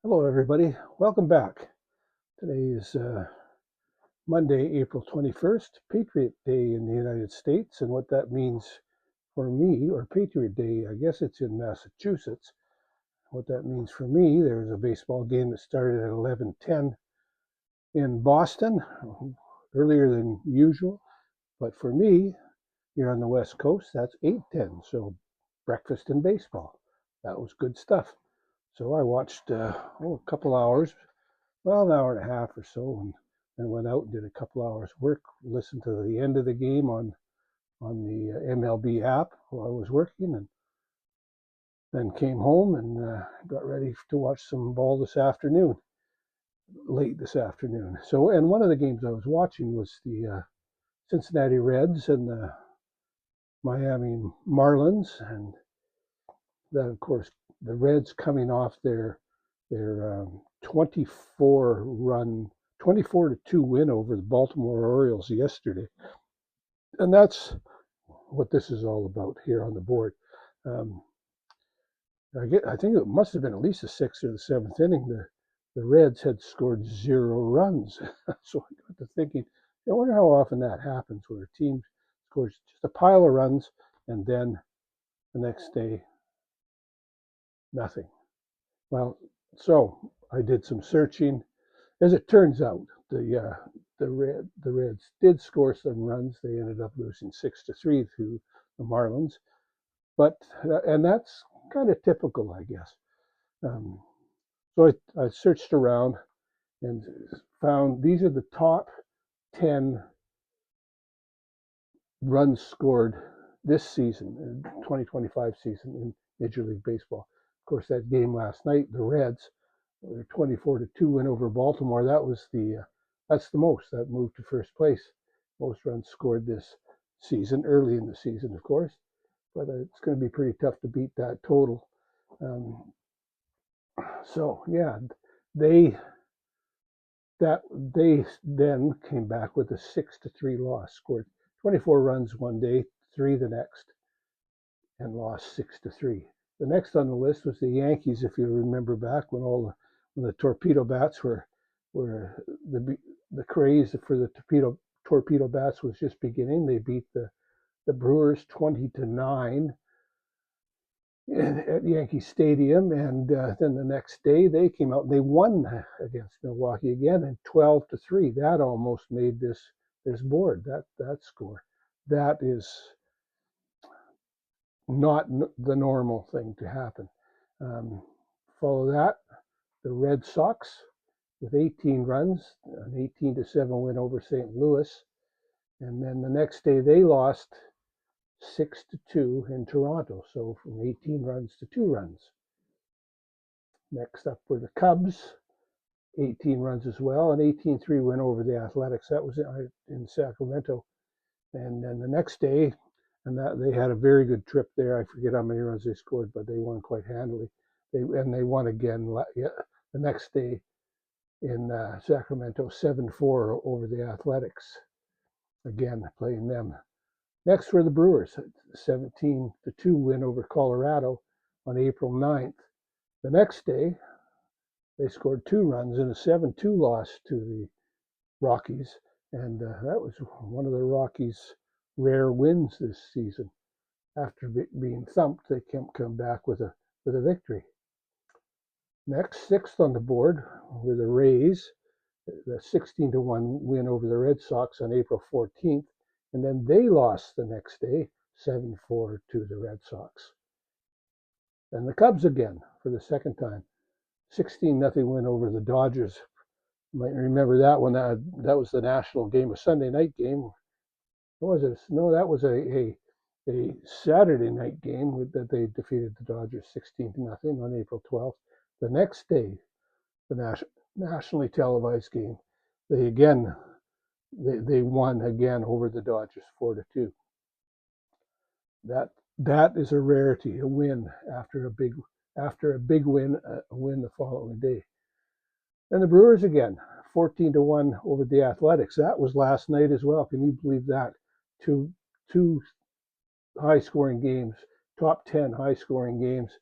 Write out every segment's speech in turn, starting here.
Hello, everybody. Welcome back. Today is Monday, April 21st, Patriot Day in the United States. And what that means for me, or Patriot Day, I guess it's in Massachusetts. What that means for me, there was a baseball game that started at 11:10 in Boston, earlier than usual. But for me, here on the West Coast, that's 8:10. So breakfast and baseball. That was good stuff. So I watched a couple hours, well, an hour and a half or so, and went out and did a couple hours work. Listened to the end of the game on the MLB app while I was working, and then came home and got ready to watch some ball this afternoon, late this afternoon. So, and one of the games I was watching was the Cincinnati Reds and the Miami Marlins, and that, of course, the Reds coming off their 24-2 win over the Baltimore Orioles yesterday, and that's what this is all about here on the board. Um, I think it must have been at least the sixth or the seventh inning. The Reds had scored 0 runs, so I got to thinking, I wonder how often that happens, where a team scores just a pile of runs and then the next day nothing. Well, so I did some searching. As it turns out, the Reds did score some runs. They ended up losing 6-3 to the Marlins, but and that's kind of typical, I guess. Um, so I searched around and found these are the top 10 runs scored this season, 2025 season in Major League Baseball. Of course, that game last night, the Reds, their 24-2 win over Baltimore. That's the most. That moved to first place. Most runs scored this season, early in the season, of course. But it's going to be pretty tough to beat that total. Um, so yeah, they they then came back with a 6-3 loss. Scored 24 runs one day, three the next, and lost 6-3. The next on the list was the Yankees. If you remember back when the torpedo bats were the craze for the torpedo bats was just beginning. They beat the Brewers 20-9 at Yankee Stadium, and then the next day they came out and they won against Milwaukee again, and 12-3. That almost made this board. That score. That is not the normal thing to happen. Um, Follow that, the Red Sox with 18 runs, an 18-7 win over St. Louis, and then the next day they lost 6-2 in Toronto. So from 18 runs to 2 runs. Next up were the Cubs, 18 runs as well, an 18-3 win over the Athletics. That was in Sacramento. And then the next day, and that they had a very good trip there. I forget how many runs they scored, but they won quite handily. They won again the next day in Sacramento, 7-4 over the Athletics. Again, playing them. Next were the Brewers, 17-2 win over Colorado on April 9th. The next day, they scored 2 runs in a 7-2 loss to the Rockies, and that was one of the Rockies' rare wins this season. After being thumped, they can come back with a victory. Next, sixth on the board were the Rays, the 16-1 win over the Red Sox on April 14th, and then they lost the next day, 7-4 to the Red Sox. And the Cubs again for the second time, 16-0 win over the Dodgers. You might remember that one. That was the national game, a Sunday night game. Or was it? No, that was a Saturday night game that they defeated the Dodgers 16-0 on April 12th. The next day, the nationally televised game, they won again over the Dodgers 4-2. That is a rarity, a win after a big win, a win the following day. And the Brewers again, 14-1 over the Athletics. That was last night as well. Can you believe that? Two high scoring games, top 10 high scoring games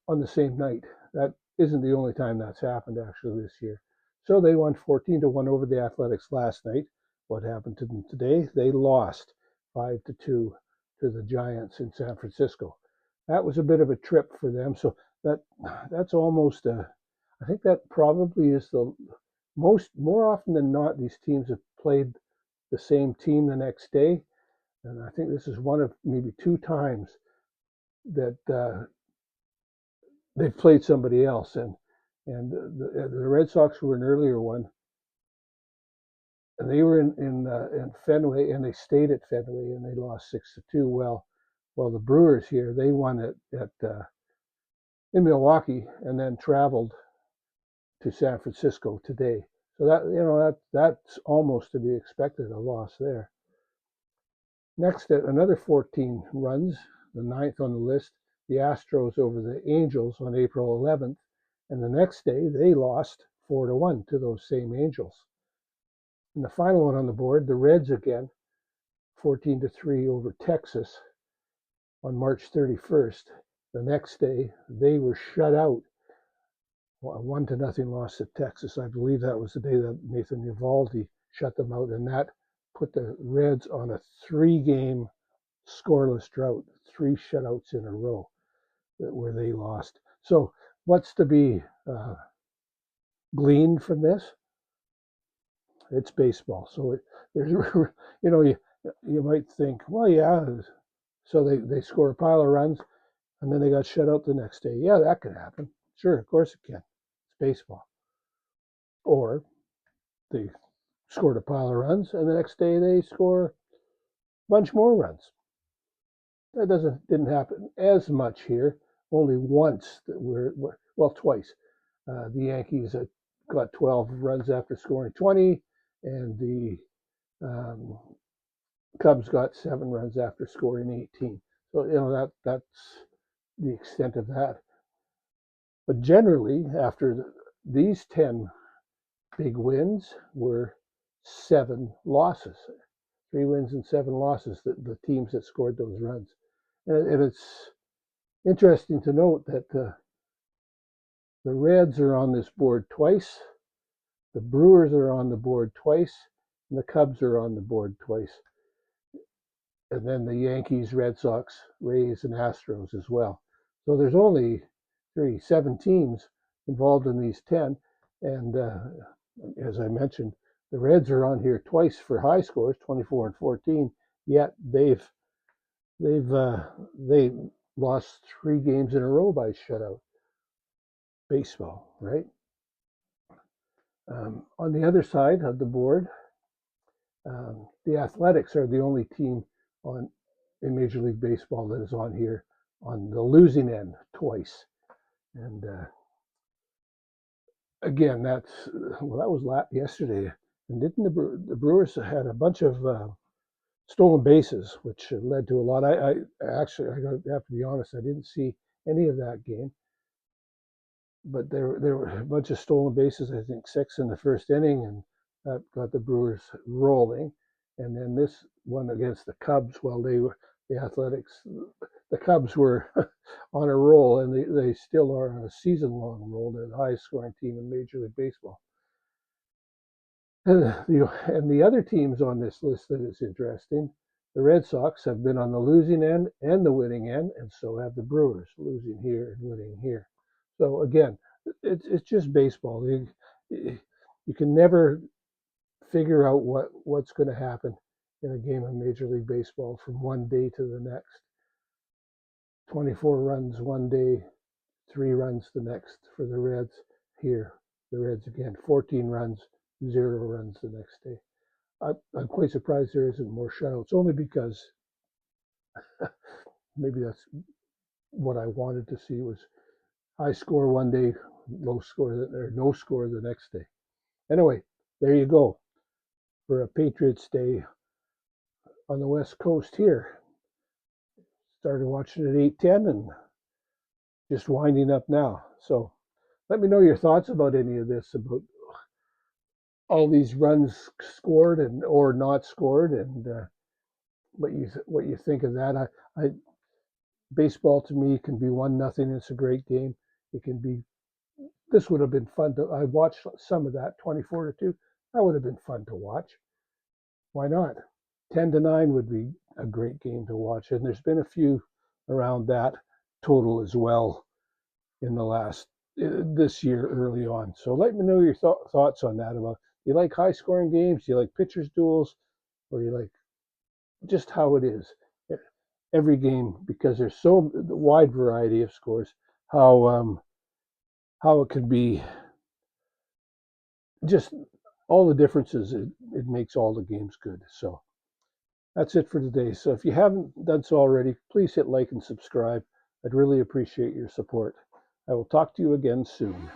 on the same night. That isn't the only time that's happened actually this year. So they won 14-1 over the Athletics last night. What happened to them today? They lost 5-2 to the Giants in San Francisco. That was a bit of a trip for them. So that's almost I think that probably is the more often than not, these teams have played the same team the next day. And I think this is one of maybe two times that they've played somebody else. And the Red Sox were an earlier one, and they were in Fenway, and they stayed at Fenway, and they lost 6-2. Well, the Brewers here, they won at in Milwaukee, and then traveled to San Francisco today. So that's almost to be expected, a loss there. Next, at another 14 runs, the ninth on the list, the Astros over the Angels on April 11th, and the next day they lost 4-1 to those same Angels. And the final one on the board, the Reds again, 14-3 over Texas on March 31st. The next day they were shut out. A 1-0 loss at Texas. I believe that was the day that Nathan Eovaldi shut them out, and that put the Reds on a 3-game scoreless drought, 3 shutouts in a row where they lost. So what's to be gleaned from this? It's baseball. So there's, you might think, well, yeah, so they score a pile of runs and then they got shut out the next day. Yeah, that could happen. Sure, of course it can. It's baseball. Or they scored a pile of runs and the next day they score a bunch more runs. That didn't happen as much here. Only once twice. The Yankees got 12 runs after scoring 20, and the Cubs got 7 runs after scoring 18. So that's the extent of that. But generally, after these 10 big wins were 7 losses, 3 wins and 7 losses. The teams that scored those runs, and it's interesting to note that the Reds are on this board twice, the Brewers are on the board twice, and the Cubs are on the board twice. And then the Yankees, Red Sox, Rays, and Astros as well. So there's only 7 teams involved in these 10. And as I mentioned, the Reds are on here twice for high scores, 24 and 14. Yet they lost 3 games in a row by shutout. Baseball, right? On the other side of the board, the Athletics are the only team in Major League Baseball that is on here on the losing end twice. And again, that was yesterday. And didn't the Brewers had a bunch of stolen bases, which led to a lot. I have to be honest, I didn't see any of that game. But there were a bunch of stolen bases, I think 6 in the first inning, and that got the Brewers rolling. And then this one against the Cubs, the Athletics, the Cubs were on a roll, and they still are on a season-long roll. They're the highest scoring team in Major League Baseball. And the other teams on this list that is interesting, the Red Sox have been on the losing end and the winning end, and so have the Brewers, losing here and winning here. So again, it's just baseball. You can never figure out what's going to happen in a game of Major League Baseball from one day to the next. 24 runs one day, 3 runs the next for the Reds. Here, the Reds again, 14 runs, 0 runs the next day. I'm quite surprised there isn't more shutouts, only because maybe that's what I wanted to see was high score one day, low score or no score the next day. Anyway, there you go for a Patriots Day on the West Coast here. Started watching at 8:10 and just winding up now. So let me know your thoughts about any of this, about all these runs scored or not scored, and what you think of that. Baseball to me can be 1-0. It's a great game. It can be this would have been fun to. I watched some of that 24-2. That would have been fun to watch. Why not? 10-9 would be a great game to watch, and there's been a few around that total as well in the last this year early on. So let me know your thoughts on that. About you like high scoring games? Do you like pitchers duels, or you like just how it is every game because there's so wide variety of scores. How it could be just all the differences. It makes all the games good. So that's it for today. So if you haven't done so already, please hit like and subscribe. I'd really appreciate your support. I will talk to you again soon.